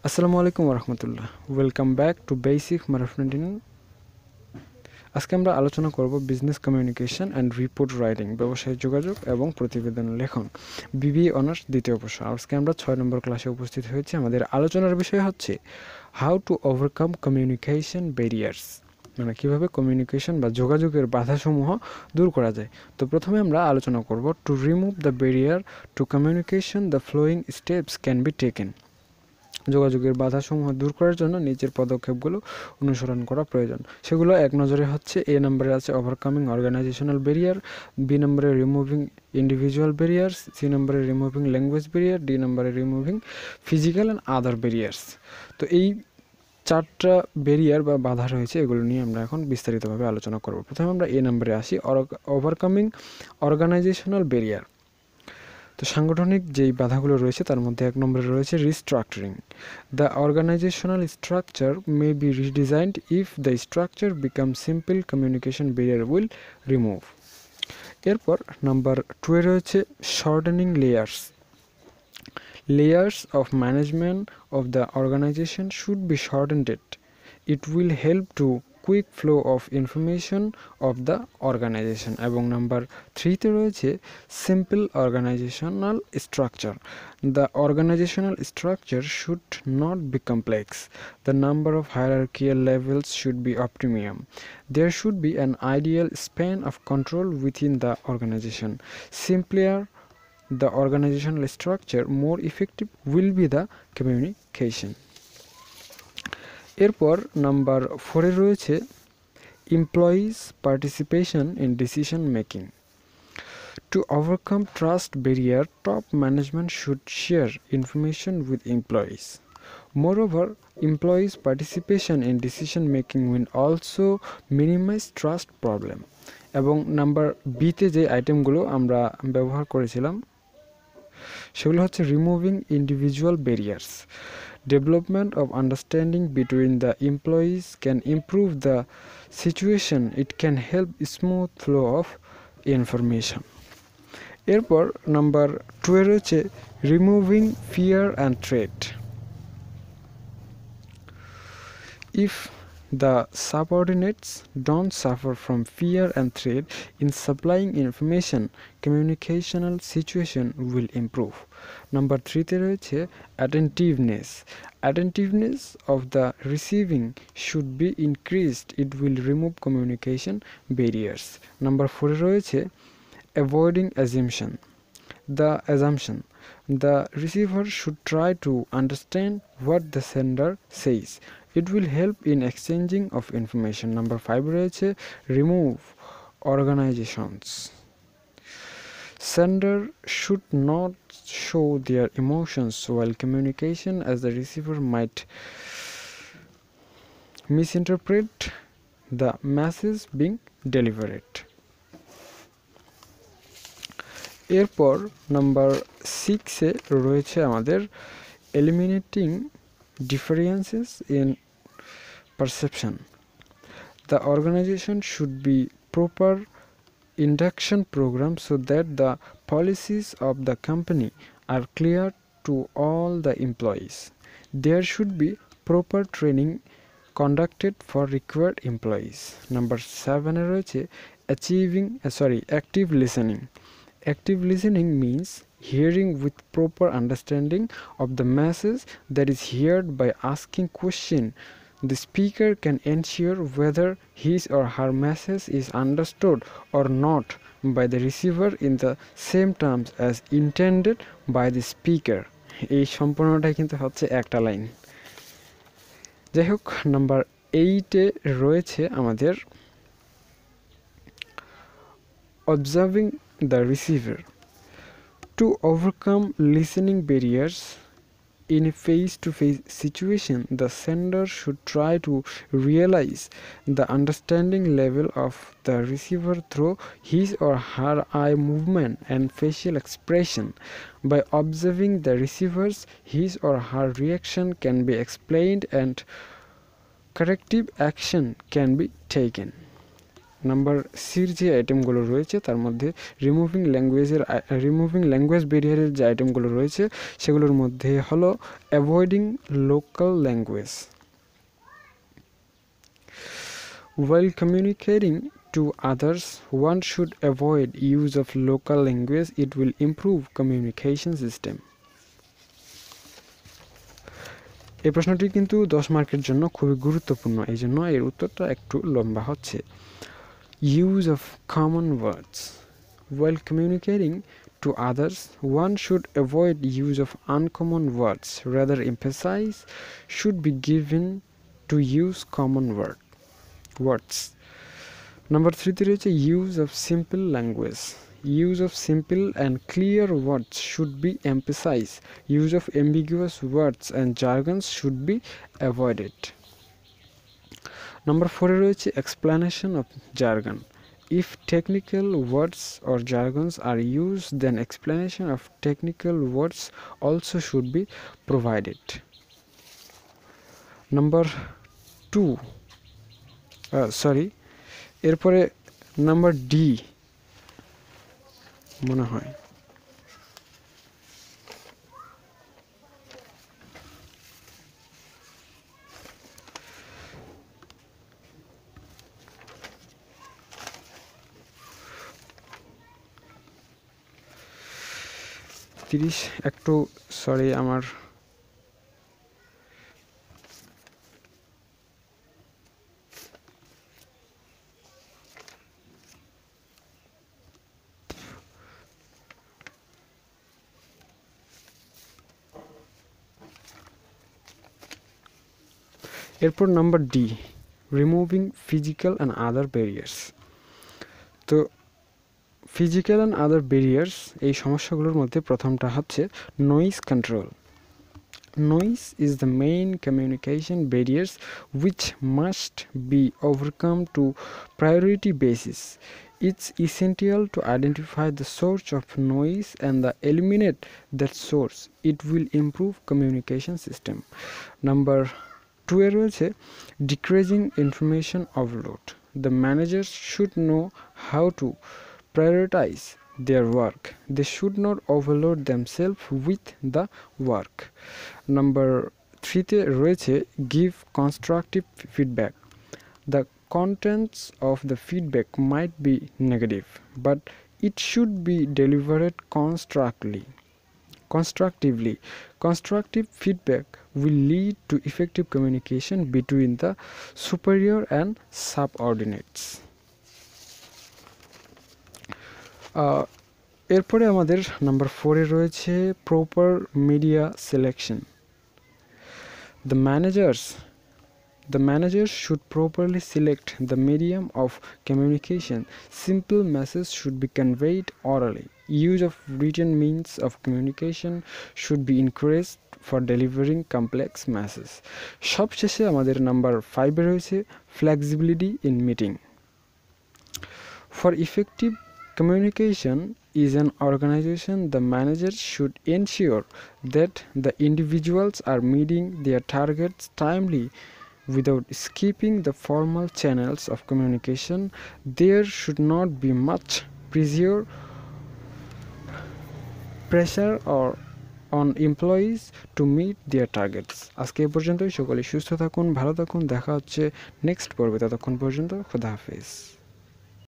আসসালামু আলাইকুম রহমতুল্লাহ। ওয়েলকাম ব্যাক টু বেসিক মারাফনাডিন। আজকে আমরা আলোচনা করব business communication and report writing, ব্যবসায়িক যোগাযোগ এবং প্রতিবেদন লেখন, বিবিএ অনার্স দ্বিতীয় বর্ষ। আজকে আমরা 6 নম্বর ক্লাসে উপস্থিত হয়েছি। আমাদের আলোচনার বিষয় হচ্ছে how to overcome communication barriers, মানে কীভাবে কমিউনিকেশন বা যোগাযোগের বাধাসমূহ দূর করা যায়। তো প্রথমে আমরা আলোচনা করব to remove the barrier two communication the following steps can be taken. যোগাযোগের বাধাসমূহ দূর করার জন্য নিচের পদক্ষেপগুলো অনুসরণ করা প্রয়োজন। সেগুলো এক নজরে হচ্ছে: এ নম্বরে আছে ওভারকামিং অর্গানাইজেশনাল ব্যারিয়ার, বি নম্বরে রিমুভিং ইন্ডিভিজুয়াল ব্যারিয়ার্স, সি নম্বরে রিমুভিং ল্যাঙ্গুয়েজ ব্যারিয়ার, ডি নম্বরে removing physical and other barriers. তো এই 4টা ব্যারিয়ার বা বাধা রয়েছে, এগুলো নিয়ে আমরা এখন বিস্তারিতভাবে আলোচনা করব। প্রথমে আমরা এ নম্বরে আসি, ওভারকামিং অর্গানাইজেশনাল ব্যারিয়ার। তো সাংগঠনিক যেই বাধাগুলো রয়েছে তার মধ্যে এক নম্বরে রয়েছে restructuring. The organisational structure may be redesigned if the structure become simple communication barrier will remove. এরপর নাম্বার 2 এ রয়েছে shortening layers. Layers of management of the organisation should be shortened. It will help to quick flow of information of the organisation. এবং number 3 তে রয়েছে simple organisational structure. The organisational structure should not be complex. The number of hierarchical levels should be অপটিমিয়াম. There should be an ideal span of control within the organization. Simpler the organizational structure, more effective will be the communication. এরপর number 4 এ রয়েছে employees participation in decision making. To overcome trust barrier, top management should share information with employees. Moreover, employees' participation in decision making will also minimize trust problem. এবং number বিতে যে আইটেমগুলো আমরা ব্যবহার করেছিলাম সেগুলো হচ্ছে removing individual barriers. Development of understanding between the employees can improve the situation. It can help smooth flow of information. এরপর নাম্বার 2 এ রয়েছে removing fear and threat. If the subordinates don't suffer from fear and threat in supplying information, communicational situation will improve. Number 3 তে রয়েছে attentiveness. Attentiveness of the receiving should be increased. It will remove communication barriers. Number 4 এ রয়েছে avoiding assumption. The receiver should try to understand what the sender says. It will help in exchanging of information. Number 5 রয়েছে remove organizations. Sender should not show their emotions while communication, as the receiver might misinterpret the message being delivered. এরপর number 6 এ রয়েছে আমাদের eliminating differences in perception. The organization should be proper induction program so that the policies of the company are clear to all the employees. There should be proper training conducted for required employees. Number 7 এ রয়েছে active listening. Active listening means hearing with proper understanding of the message that is heard. By asking question, the speaker can ensure whether his or her message is understood or not by the receiver in the same terms as intended by the speaker. এই সম্পূর্ণটাই কিন্তু হচ্ছে একটা line. যাই হোক, number 8 এ রয়েছে আমাদের observing the receiver. To overcome listening barriers in a face-to-face situation, the sender should try to realize the understanding level of the receiver through his or her eye movement and facial expression. By observing the receivers, his or her reaction can be explained and corrective action can be taken. Number সির যে আইটেমগুলো রয়েছে তার মধ্যে removing language ব্যারিয়ারের যে আইটেমগুলো রয়েছে সেগুলোর মধ্যে হলো avoiding local language. While communicating to others, one should avoid use of local language. It will improve communication system. এই প্রশ্নটি কিন্তু 10 মার্কের জন্য খুবই গুরুত্বপূর্ণ, এই জন্য এর উত্তরটা একটু লম্বা হচ্ছে। Use of common words. While communicating to others, one should avoid use of uncommon words. Rather, emphasis should be given to use common words. Number 3 রয়েছে use of simple language. Use of simple and clear words should be emphasized. Use of ambiguous words and jargons should be avoided. Number 4 রয়েছে explanation of jargon. If technical words or jargons are used, then explanation of technical words also should be provided. Number 2 এরপরে number D মনে হয়। একটু sorry আমার এরপর number D removing physical and other barriers. তো physical and other barriers এই সমস্যাগুলোর মধ্যে প্রথমটা হচ্ছে noise control. Noise is the main communication barriers which must be overcome to priority basis. It's essential to identify the source of noise and eliminate that source. It will improve communication system. Number 2 রয়েছে decreasing information overload. The managers should know how to prioritize their work. They should not overload themselves with the work. Number 3 রয়েছে give constructive feedback. The contents of the feedback might be negative, but it should be delivered constructively. Constructive feedback will lead to effective communication between the superior and subordinates. এরপরে আমাদের number 4 রয়েছে proper media selection. The managers should properly select the medium of communication. Simple messages should be conveyed orally. Use of written means of communication should be encouraged for delivering complex messages. সবশেষে আমাদের number 5 রয়েছে flexibility in meeting. For effective communication is an organization, the managers should ensure that the individuals are meeting their targets timely without skipping the formal channels of communication. There should not be much pressure or on employees to meet their targets. আজকে এই পর্যন্তই। সকলে সুস্থ থাকুন, ভালো থাকুন, দেখা হচ্ছে নেক্সট পর্বে। ততক্ষণ পর্যন্ত খোদা হাফেজ।